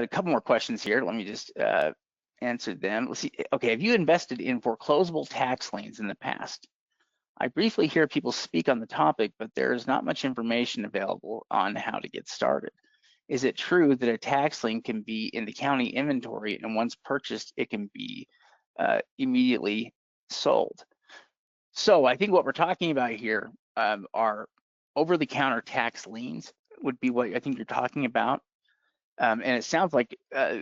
got a couple more questions here. Let me just answer them. Let's see. Okay, have you invested in foreclosable tax liens in the past? I briefly hear people speak on the topic, but there is not much information available on how to get started. Is it true that a tax lien can be in the county inventory and once purchased, it can be immediately sold? So I think what we're talking about here are over-the-counter tax liens would be what I think you're talking about. And it sounds like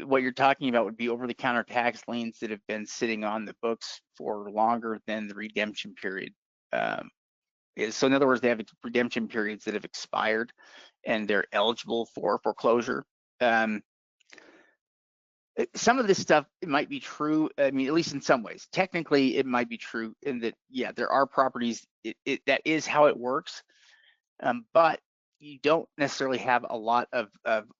what you're talking about would be over-the-counter tax liens that have been sitting on the books for longer than the redemption period is. So in other words, they have redemption periods that have expired and they're eligible for foreclosure. Some of this stuff, it might be true. I mean, at least in some ways. Technically, it might be true in that, yeah, there are properties, that is how it works. But you don't necessarily have a lot of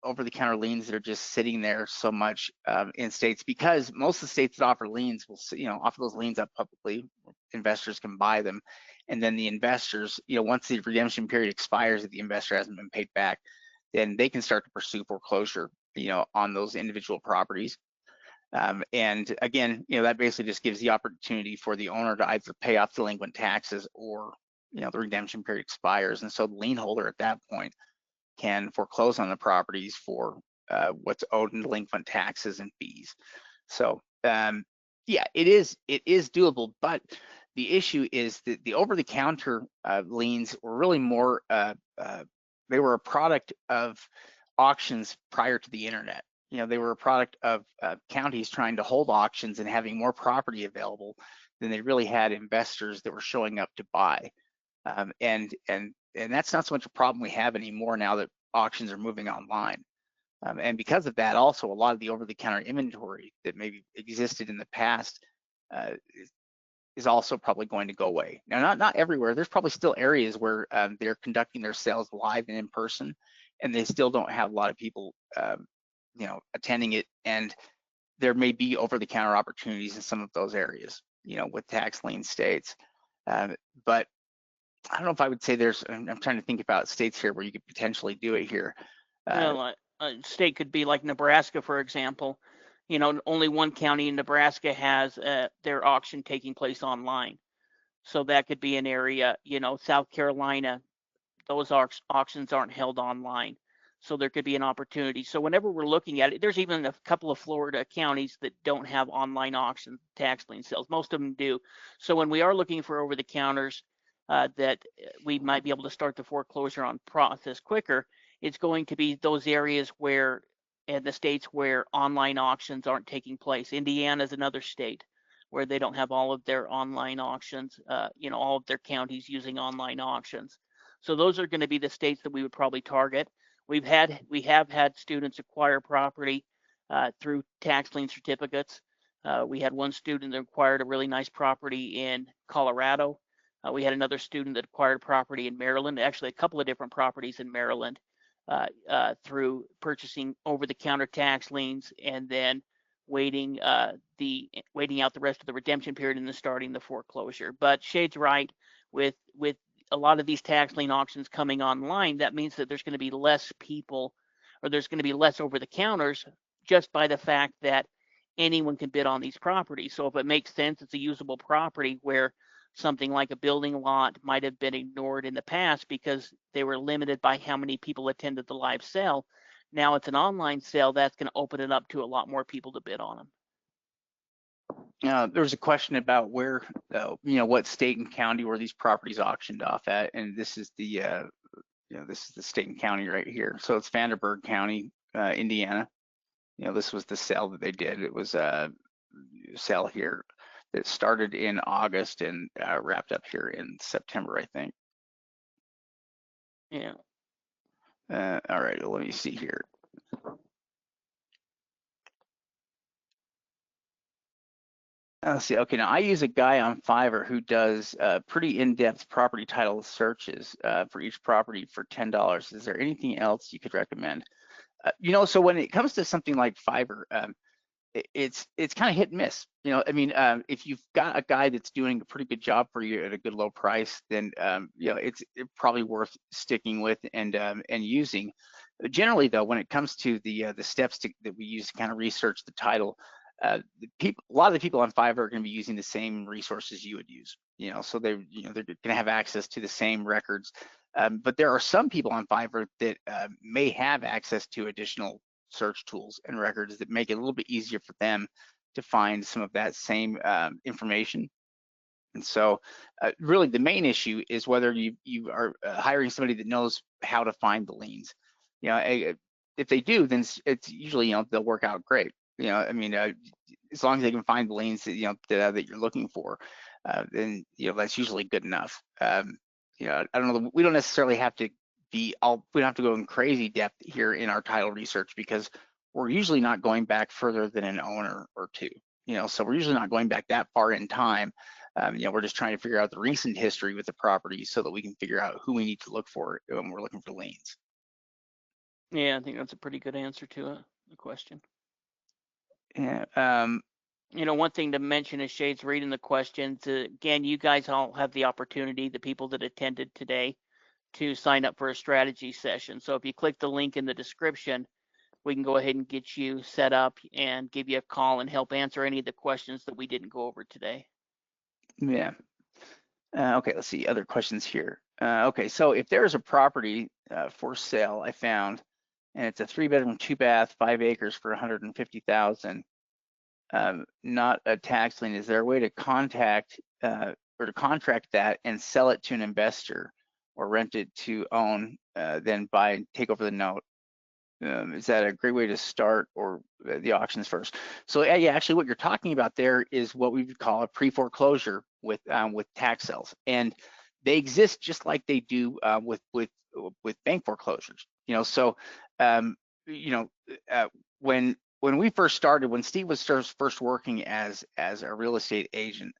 over-the-counter liens that are just sitting there so much in states, because most of the states that offer liens will, offer those liens up publicly. Investors can buy them, and then the investors, once the redemption period expires, if the investor hasn't been paid back, then they can start to pursue foreclosure, on those individual properties. And again, that basically just gives the opportunity for the owner to either pay off delinquent taxes or the redemption period expires, and so the lien holder at that point can foreclose on the properties for what's owed in delinquent taxes and fees. So yeah, it is doable, but the issue is that the over-the-counter liens were really more they were a product of auctions prior to the internet. They were a product of counties trying to hold auctions and having more property available than they really had investors that were showing up to buy. And that's not so much a problem we have anymore now that auctions are moving online. And because of that, also a lot of the over-the-counter inventory that maybe existed in the past is also probably going to go away. Now, not everywhere. There's probably still areas where they're conducting their sales live and in person, and they still don't have a lot of people, attending it. And there may be over-the-counter opportunities in some of those areas, with tax lien states. But I don't know if I would say I'm trying to think about states here where you could potentially do it here. Well, a state could be like Nebraska, for example. Only one county in Nebraska has their auction taking place online. So that could be an area. South Carolina, those auctions aren't held online. So there could be an opportunity. So whenever we're looking at it, there's even a couple of Florida counties that don't have online auction tax lien sales. Most of them do. So when we are looking for over the counters that we might be able to start the foreclosure on process quicker, it's going to be those areas where, and the states where online auctions aren't taking place. Indiana is another state where they don't have all of their online auctions, all of their counties using online auctions. So those are going to be the states that we would probably target. We have had students acquire property through tax lien certificates. We had one student that acquired a really nice property in Colorado. We had another student that acquired property in Maryland, actually a couple of different properties in Maryland, through purchasing over-the-counter tax liens and then waiting out the rest of the redemption period and then starting the foreclosure. But Shade's right, with a lot of these tax lien auctions coming online, that means that there's going to be less people, or there's going to be less over the counters, just by the fact that anyone can bid on these properties. So if it makes sense, it's a usable property where something like a building lot might have been ignored in the past because they were limited by how many people attended the live sale. Now it's an online sale, that's going to open it up to a lot more people to bid on them. There was a question about where, what state and county were these properties auctioned off at, and this is the, this is the state and county right here. So it's Vanderburgh County, Indiana. This was the sale that they did. It was a sale here that started in August and wrapped up here in September, I think. Yeah. All right, well, let me see here. Let's see. Okay, now I use a guy on Fiverr who does pretty in-depth property title searches for each property for $10. Is there anything else you could recommend? So when it comes to something like Fiverr, it's kind of hit and miss. If you've got a guy that's doing a pretty good job for you at a good low price, then it's probably worth sticking with and using. Generally, though, when it comes to the steps that we use to kind of research the title, a lot of the people on Fiverr are going to be using the same resources you would use. So they're going to have access to the same records. But there are some people on Fiverr that may have access to additional search tools and records that make it a little bit easier for them to find some of that same information. And so really the main issue is whether you are hiring somebody that knows how to find the liens. If they do, then it's usually, they'll work out great. I mean, as long as they can find the liens that, that you're looking for, then, that's usually good enough. I don't know, we don't necessarily have to we don't have to go in crazy depth here in our title research, because we're usually not going back further than an owner or two. So we're usually not going back that far in time. We're just trying to figure out the recent history with the property so that we can figure out who we need to look for when we're looking for liens. Yeah, I think that's a pretty good answer to the question. Yeah. One thing to mention is Shade's reading the questions. Again, you guys all have the opportunity, the people that attended today, to sign up for a strategy session. So if you click the link in the description, we can go ahead and get you set up and give you a call and help answer any of the questions that we didn't go over today. Yeah. Okay, let's see, other questions here. Okay, so if there is a property for sale, I found, and it's a 3-bedroom, 2-bath, 5 acres for 150,000, not a tax lien, is there a way to contact or to contract that and sell it to an investor or rent it to own, then buy and take over the note? Is that a great way to start, or the auctions first? So yeah, actually what you're talking about there is what we would call a pre-foreclosure with tax sales, and they exist just like they do with bank foreclosures. So when we first started, when Steve was first working as a real estate agent,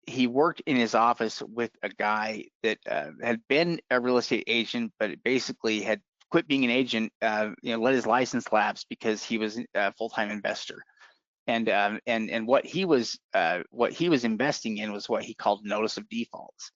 he worked in his office with a guy that had been a real estate agent, but basically had quit being an agent, let his license lapse because he was a full-time investor. And what he was investing in was what he called notice of defaults.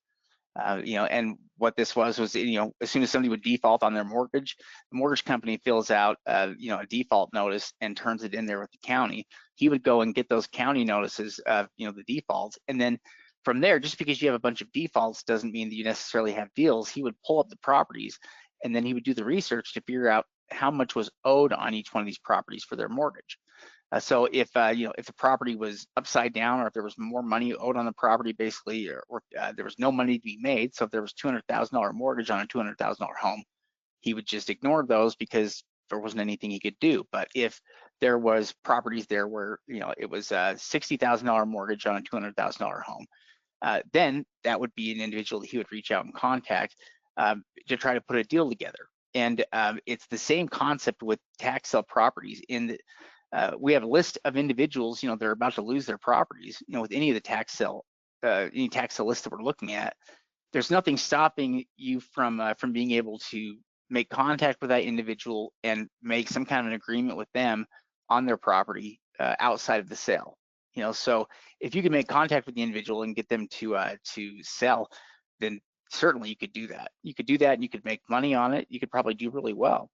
And what this was, as soon as somebody would default on their mortgage, the mortgage company fills out, a default notice and turns it in there with the county. He would go and get those county notices of, the defaults. And then from there, just because you have a bunch of defaults doesn't mean that you necessarily have deals. He would pull up the properties, and then he would do the research to figure out how much was owed on each one of these properties for their mortgage. So if if the property was upside down, or if there was more money owed on the property, basically, or there was no money to be made, so if there was $200,000 mortgage on a $200,000 home, he would just ignore those because there wasn't anything he could do. But if there was properties there where it was a $60,000 mortgage on a $200,000 home, then that would be an individual that he would reach out and contact to try to put a deal together. And it's the same concept with tax sale properties. In that we have a list of individuals, they're about to lose their properties. With any of the tax sale list that we're looking at, there's nothing stopping you from being able to make contact with that individual and make some kind of an agreement with them on their property outside of the sale. So if you can make contact with the individual and get them to sell, then certainly you could do that. You could do that, and you could make money on it. You could probably do really well.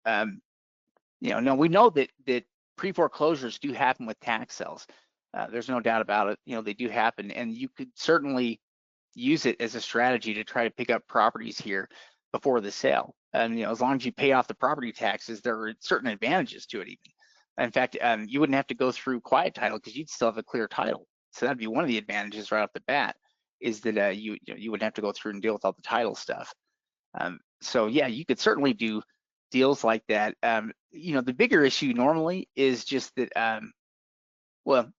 Now we know that pre-foreclosures do happen with tax sales. There's no doubt about it. They do happen, and you could certainly use it as a strategy to try to pick up properties here before the sale. And as long as you pay off the property taxes, there are certain advantages to it even. In fact, you wouldn't have to go through quiet title because you'd still have a clear title. So that'd be one of the advantages right off the bat, is that you wouldn't have to go through and deal with all the title stuff. So yeah, you could certainly do deals like that. The bigger issue normally is just that, well,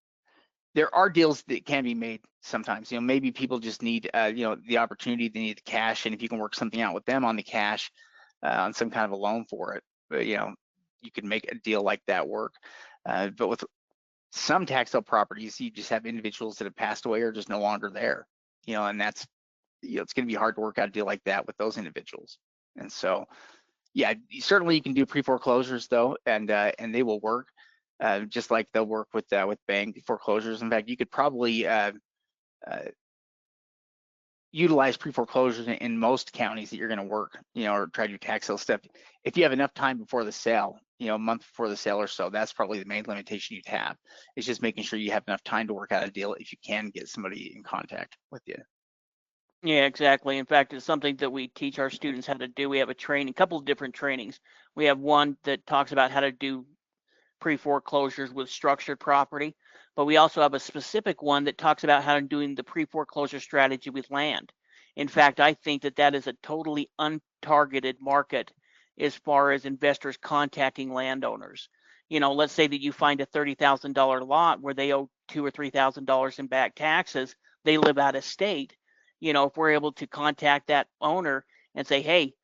there are deals that can be made sometimes. Maybe people just need, the opportunity, they need the cash, and if you can work something out with them on the cash, on some kind of a loan for it, but you can make a deal like that work. But with some tax sale properties, you just have individuals that have passed away or just no longer there, and that's, it's going to be hard to work out a deal like that with those individuals. And so, yeah, certainly you can do pre-foreclosures though, and they will work just like they'll work with bank foreclosures. In fact, you could probably utilize pre-foreclosures in most counties that you're going to work, or try to do tax sale stuff. If you have enough time before the sale, a month before the sale or so, that's probably the main limitation you'd have. It's just making sure you have enough time to work out a deal if you can get somebody in contact with you. Yeah, exactly. In fact, it's something that we teach our students how to do. We have a couple of different trainings. We have one that talks about how to do pre-foreclosures with structured property, but we also have a specific one that talks about how to doing the pre-foreclosure strategy with land. In fact, I think that that is a totally untargeted market as far as investors contacting landowners. Let's say that you find a $30,000 lot where they owe $2,000 or $3,000 in back taxes. They live out of state. If we're able to contact that owner and say, hey,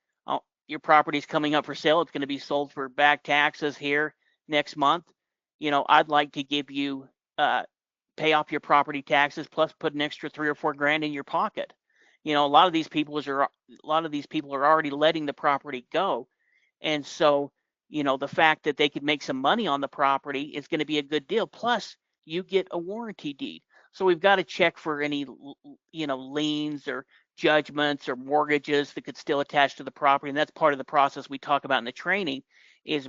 your property's coming up for sale, it's going to be sold for back taxes here next month, I'd like to give you pay off your property taxes plus put an extra $3 or $4 in your pocket. A lot of these people are already letting the property go, and so the fact that they could make some money on the property is going to be a good deal. Plus, you get a warranty deed. So we've got to check for any liens or judgments or mortgages that could still attach to the property, and that's part of the process we talk about in the training is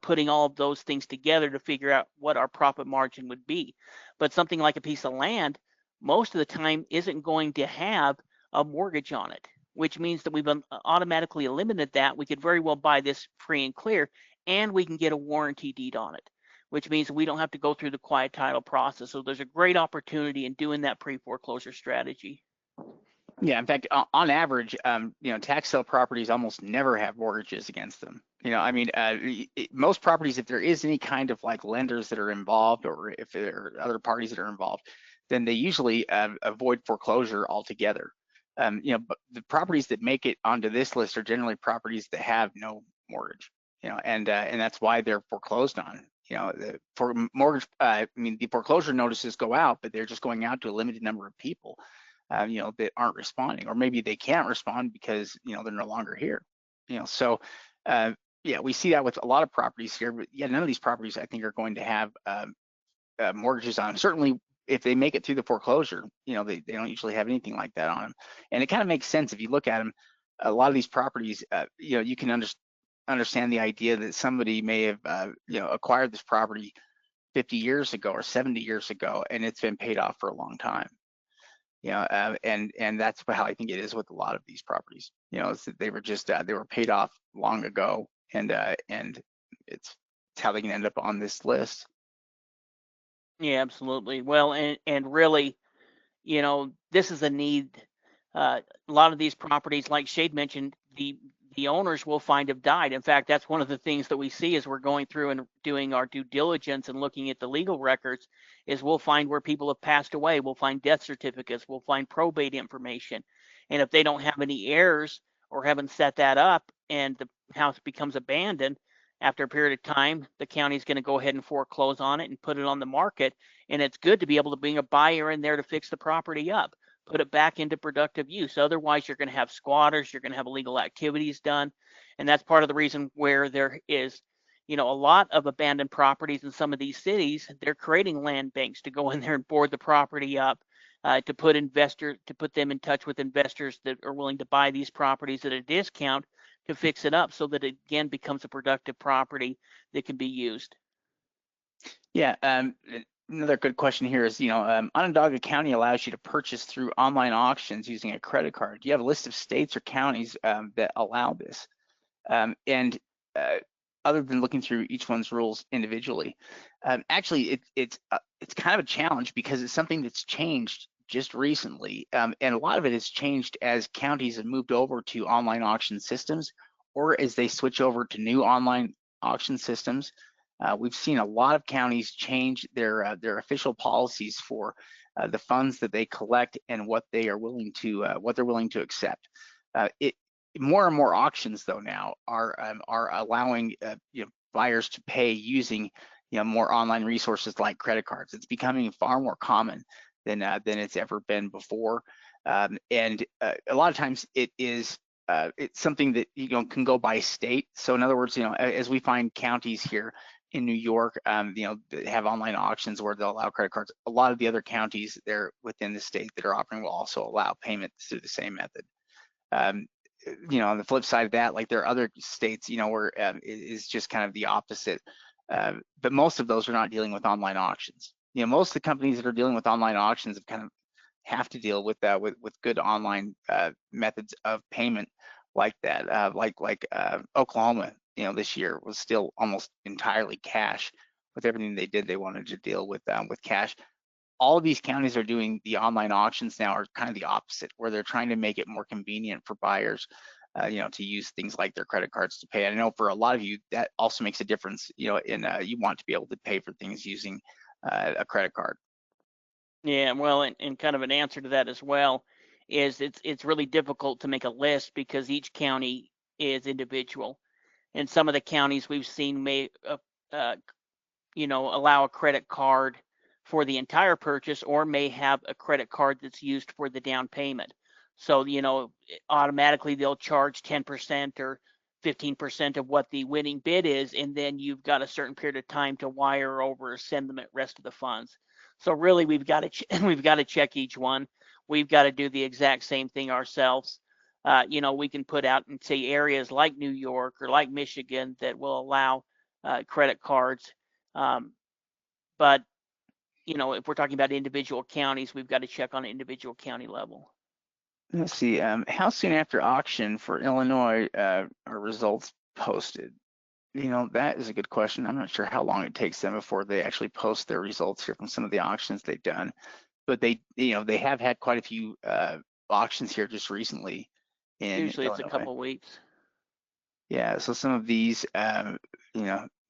putting all of those things together to figure out what our profit margin would be. But something like a piece of land most of the time isn't going to have a mortgage on it, which means that we've automatically eliminated that. We could very well buy this free and clear, and we can get a warranty deed on it, which means we don't have to go through the quiet title process. So there's a great opportunity in doing that pre-foreclosure strategy. Yeah, in fact, on average, tax sale properties almost never have mortgages against them. Most properties, if there is any kind of like lenders that are involved, or if there are other parties that are involved, then they usually avoid foreclosure altogether. But the properties that make it onto this list are generally properties that have no mortgage. And that's why they're foreclosed on. For mortgage, the foreclosure notices go out, but they're just going out to a limited number of people. That aren't responding, or maybe they can't respond because they're no longer here. So yeah, we see that with a lot of properties here, but yeah, none of these properties I think are going to have mortgages on them. Certainly if they make it through the foreclosure, they don't usually have anything like that on them. And it kind of makes sense if you look at them. A lot of these properties, you can understand the idea that somebody may have acquired this property 50 years ago or 70 years ago, and it's been paid off for a long time. And that's how I think it is with a lot of these properties. It's that they were just they were paid off long ago, and it's how they can end up on this list. Yeah, absolutely. Well, and really, this is a need. A lot of these properties, like Shade mentioned, the owners will find have died. In fact, that's one of the things that we see as we're going through and doing our due diligence and looking at the legal records is we'll find where people have passed away. We'll find death certificates. We'll find probate information. And if they don't have any heirs or haven't set that up and the house becomes abandoned, after a period of time, the county's going to go ahead and foreclose on it and put it on the market. And it's good to be able to bring a buyer in there to fix the property up, put it back into productive use. Otherwise, you're going to have squatters, you're going to have illegal activities done. And that's part of the reason where there is, a lot of abandoned properties in some of these cities. They're creating land banks to go in there and board the property up, to put them in touch with investors that are willing to buy these properties at a discount to fix it up so that it again becomes a productive property that can be used. Yeah. Another good question here is, Onondaga County allows you to purchase through online auctions using a credit card. Do you have a list of states or counties that allow this? And other than looking through each one's rules individually, actually it's kind of a challenge because it's something that's changed just recently, and a lot of it has changed as counties have moved over to online auction systems, or as they switch over to new online auction systems. We've seen a lot of counties change their official policies for the funds that they collect and what they're willing to accept. More and more auctions though now are allowing buyers to pay using more online resources like credit cards. It's becoming far more common than it's ever been before, and a lot of times it's something that can go by state. So in other words, as we find counties here, in New York, they have online auctions where they'll allow credit cards. A lot of the other counties there within the state that are offering will also allow payment through the same method. On the flip side of that, like there are other states, where it is just kind of the opposite. But most of those are not dealing with online auctions. Most of the companies that are dealing with online auctions have to deal with that with good online methods of payment like that. Like Oklahoma, this year was still almost entirely cash. With everything they did, they wanted to deal with cash. All of these counties are doing the online auctions now are kind of the opposite, where they're trying to make it more convenient for buyers, to use things like their credit cards to pay. And I know for a lot of you, that also makes a difference, you want to be able to pay for things using a credit card. Yeah, well, and kind of an answer to that as well is it's really difficult to make a list because each county is individual. And some of the counties we've seen may allow a credit card for the entire purchase, or may have a credit card that's used for the down payment. So, automatically they'll charge 10% or 15% of what the winning bid is, and then you've got a certain period of time to wire over or send them the rest of the funds. So really, we've got to check each one. We've got to do the exact same thing ourselves. We can put out and say areas like New York or like Michigan that will allow credit cards. But if we're talking about individual counties, we've got to check on an individual county level. Let's see. How soon after auction for Illinois are results posted? That is a good question. I'm not sure how long it takes them before they actually post their results here from some of the auctions they've done. But they have had quite a few auctions here just recently in Usually it's Illinois. a couple of weeks. Yeah, so some of these,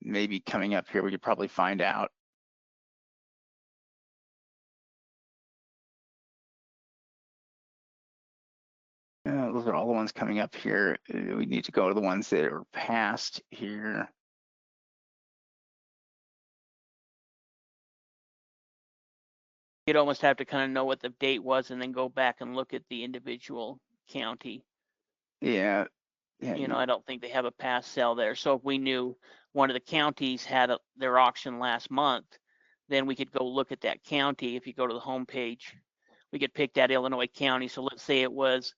maybe coming up here, we could probably find out. Those are all the ones coming up here. We need to go to the ones that are past here. You'd almost have to kind of know what the date was and then go back and look at the individual county. Yeah. I don't think they have a past sale there. So if we knew one of the counties had their auction last month, then we could go look at that county. If you go to the home page, we could pick that Illinois county. So let's say it was,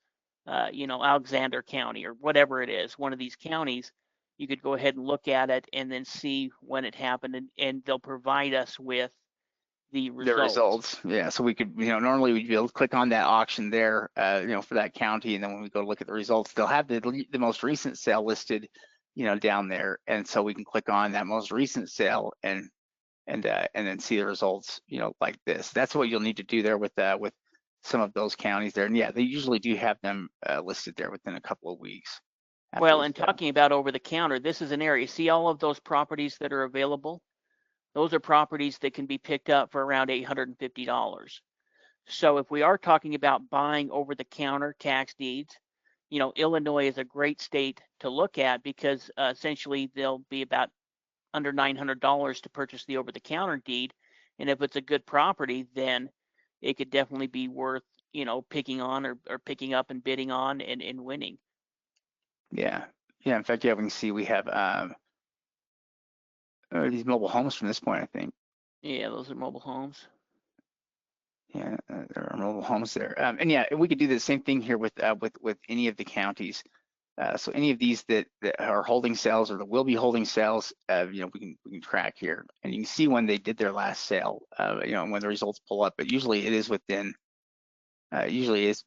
Alexander County or whatever it is, one of these counties. You could go ahead and look at it and then see when it happened, and they'll provide us with the results. Yeah, so we could, normally we'd be able to click on that auction there, for that county, and then when we go look at the results, they'll have the most recent sale listed, down there, and so we can click on that most recent sale and then see the results, like this. That's what you'll need to do there with some of those counties there, and yeah, they usually do have them listed there within a couple of weeks. Well, and talking about over the counter, this is an area. See all of those properties that are available? Those are properties that can be picked up for around $850. So if we are talking about buying over the counter tax deeds, Illinois is a great state to look at because essentially they'll be about under $900 to purchase the over the counter deed. And if it's a good property, then it could definitely be worth, picking on or picking up and bidding on and winning. Yeah. In fact, we can see we have these mobile homes from this point, I think. Yeah, those are mobile homes. Yeah, there are mobile homes there, and yeah, we could do the same thing here with any of the counties. So any of these that are holding sales or that will be holding sales, we can track here, and you can see when they did their last sale, when the results pull up. But usually it is within within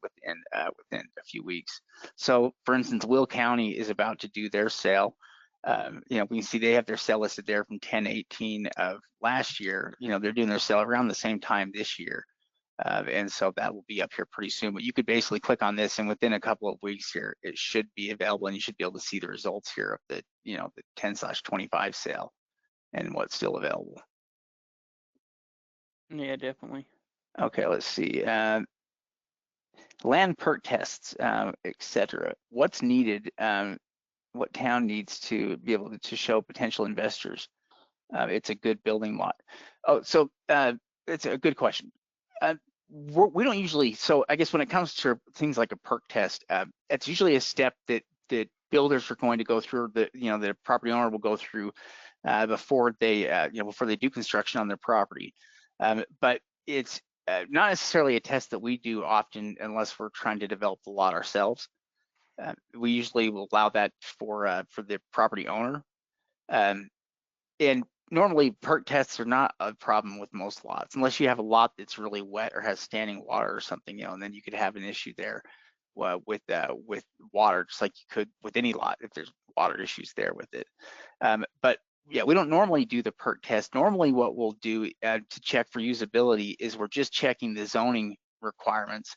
a few weeks. So for instance, Will County is about to do their sale. We can see they have their sale listed there from 10/18 of last year. They're doing their sale around the same time this year. And so that will be up here pretty soon. But you could basically click on this, and within a couple of weeks here, it should be available, and you should be able to see the results here of the, the 10/25 sale and what's still available. Yeah, definitely. Okay, let's see. Land perk tests, etc. What's needed? What town needs to be able to show potential investors it's a good building lot? Oh, so it's a good question. We don't usually, so I guess when it comes to things like a perk test, it's usually a step that builders are going to go through, the property owner will go through before they before they do construction on their property. But it's not necessarily a test that we do often unless we're trying to develop the lot ourselves. We usually will allow that for the property owner. And normally perk tests are not a problem with most lots, unless you have a lot that's really wet or has standing water or something, and then you could have an issue there with water, just like you could with any lot if there's water issues there with it. But yeah, we don't normally do the perk test. Normally what we'll do to check for usability is we're just checking the zoning requirements.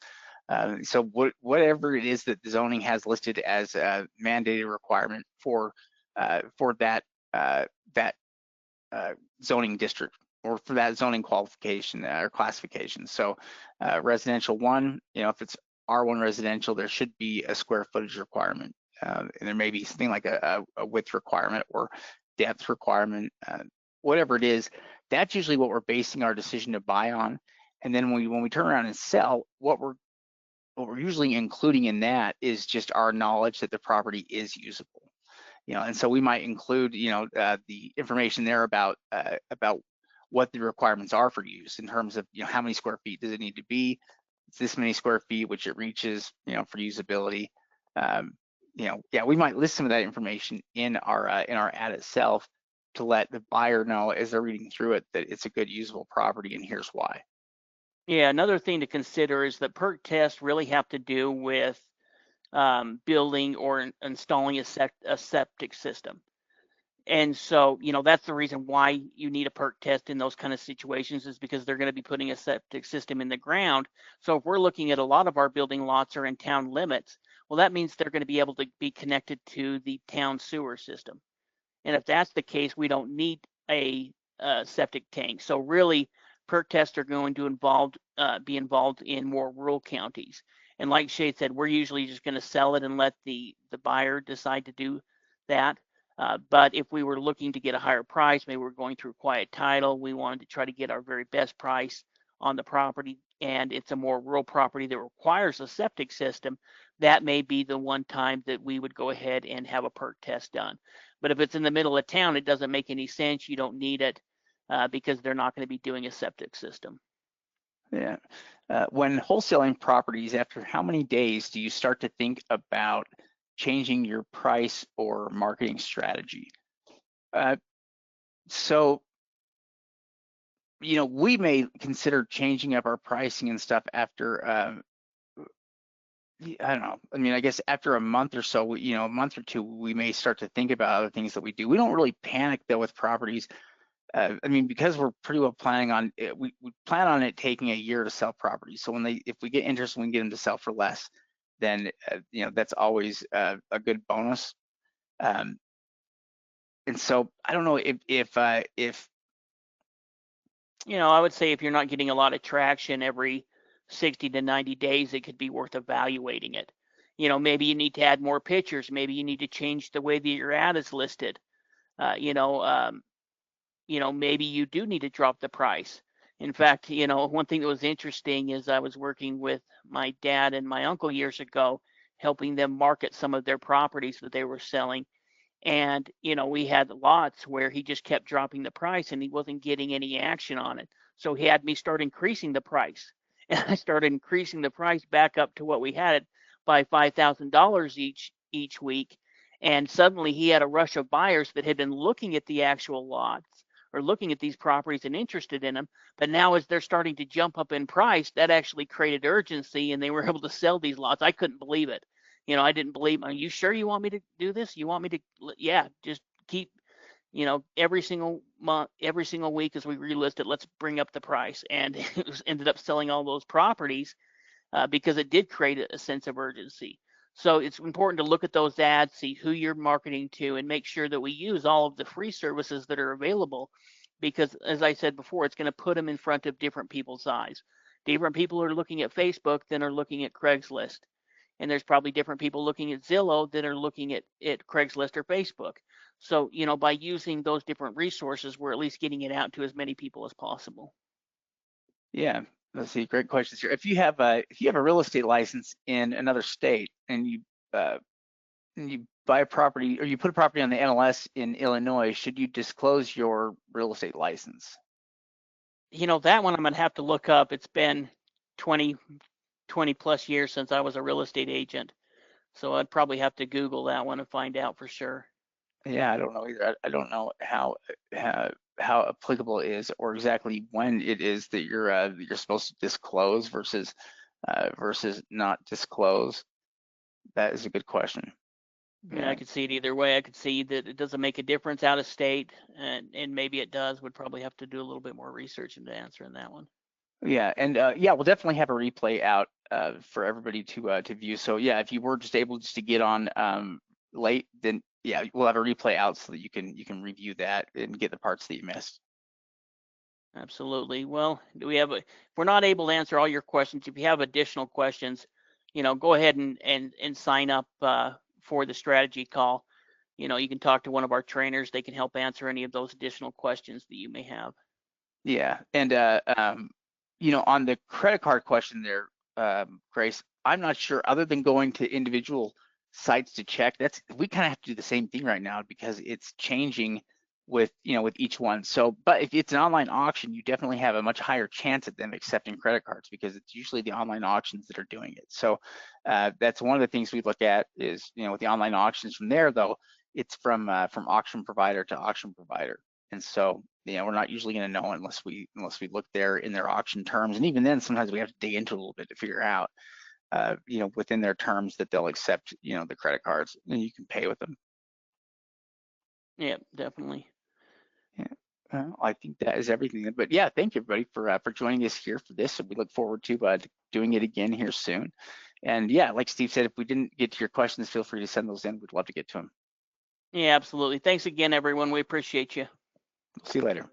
So whatever it is that the zoning has listed as a mandated requirement for that zoning district, or for that zoning qualification or classification. So residential 1, if it's R1 residential, there should be a square footage requirement, and there may be something like a width requirement or depth requirement, whatever it is. That's usually what we're basing our decision to buy on. And then when we turn around and sell, what we're usually including in that is just our knowledge that the property is usable. And so we might include, the information there about what the requirements are for use in terms of, how many square feet does it need to be? It's this many square feet, which it reaches, for usability. Yeah, we might list some of that information in our ad itself to let the buyer know as they're reading through it that it's a good usable property, and here's why. Yeah, another thing to consider is that perk tests really have to do with building or installing a septic system. And so, that's the reason why you need a perk test in those kind of situations, is because they're going to be putting a septic system in the ground. So if we're looking at a lot of our building lots are in town limits, well, that means they're going to be able to be connected to the town sewer system. And if that's the case, we don't need a septic tank. So really, perk tests are going to be involved in more rural counties. And like Shay said, we're usually just going to sell it and let the buyer decide to do that. But if we were looking to get a higher price, maybe we're going through quiet title, we wanted to try to get our very best price on the property, and it's a more rural property that requires a septic system, that may be the one time that we would go ahead and have a perk test done. But if it's in the middle of town, it doesn't make any sense. You don't need it because they're not going to be doing a septic system. Yeah. When wholesaling properties, after how many days do you start to think about changing your price or marketing strategy? So, we may consider changing up our pricing and stuff after, I don't know. I mean, I guess after a month or so, a month or two, we may start to think about other things that we do. We don't really panic though with properties. I mean, because we're pretty well planning on it, we plan on it taking a year to sell properties. So if we get interest, we can get them to sell for less, then that's always a good bonus. And so I don't know if I would say if you're not getting a lot of traction every 60 to 90 days, it could be worth evaluating it. Maybe you need to add more pictures. Maybe you need to change the way that your ad is listed. Maybe you do need to drop the price. In fact, one thing that was interesting is I was working with my dad and my uncle years ago, helping them market some of their properties that they were selling. And, we had lots where he just kept dropping the price and he wasn't getting any action on it. So he had me start increasing the price. And I started increasing the price back up to what we had it by $5,000 each week. And suddenly he had a rush of buyers that had been looking at the actual lots or looking at these properties and interested in them. But now as they're starting to jump up in price, that actually created urgency and they were able to sell these lots. I couldn't believe it. I didn't believe. Are you sure you want me to do this? You want me to? Yeah, just keep. Every single month, every single week as we relist it, let's bring up the price, and it ended up selling all those properties because it did create a sense of urgency. So it's important to look at those ads, see who you're marketing to, and make sure that we use all of the free services that are available. Because as I said before, it's going to put them in front of different people's eyes. Different people are looking at Facebook than are looking at Craigslist. And there's probably different people looking at Zillow that are looking at Craigslist or Facebook. So, by using those different resources, we're at least getting it out to as many people as possible. Yeah, let's see, great questions here. If you have a real estate license in another state and you buy a property or you put a property on the MLS in Illinois, should you disclose your real estate license? You know, that one I'm gonna have to look up. It's been 20 plus years since I was a real estate agent. So I'd probably have to Google that one and find out for sure. Yeah, I don't know either. I don't know how applicable it is or exactly when it is that you're supposed to disclose versus not disclose. That is a good question. I mean, Yeah. I could see it either way. I could see that it doesn't make a difference out of state, and maybe it does. Would probably have to do a little bit more research into answering that one. Yeah, and yeah, we'll definitely have a replay out for everybody to view. So yeah, if you were just able just to get on late, then yeah, we'll have a replay out so that you can review that and get the parts that you missed. Absolutely. Well, if we're not able to answer all your questions, if you have additional questions, go ahead and sign up for the strategy call. You can talk to one of our trainers. They can help answer any of those additional questions that you may have. Yeah, and on the credit card question there, Grace, I'm not sure. Other than going to individual sites to check, we kind of have to do the same thing right now because it's changing with each one. So, but if it's an online auction, you definitely have a much higher chance of them accepting credit cards because it's usually the online auctions that are doing it. So that's one of the things we look at is with the online auctions. From there though, it's from auction provider to auction provider. And so, we're not usually going to know unless we look there in their auction terms. And even then, sometimes we have to dig into it a little bit to figure out, within their terms that they'll accept, the credit cards and you can pay with them. Yeah, definitely. Yeah. I think that is everything. But yeah, thank you everybody for joining us here for this. And we look forward to doing it again here soon. And yeah, like Steve said, if we didn't get to your questions, feel free to send those in. We'd love to get to them. Yeah, absolutely. Thanks again, everyone. We appreciate you. See you later.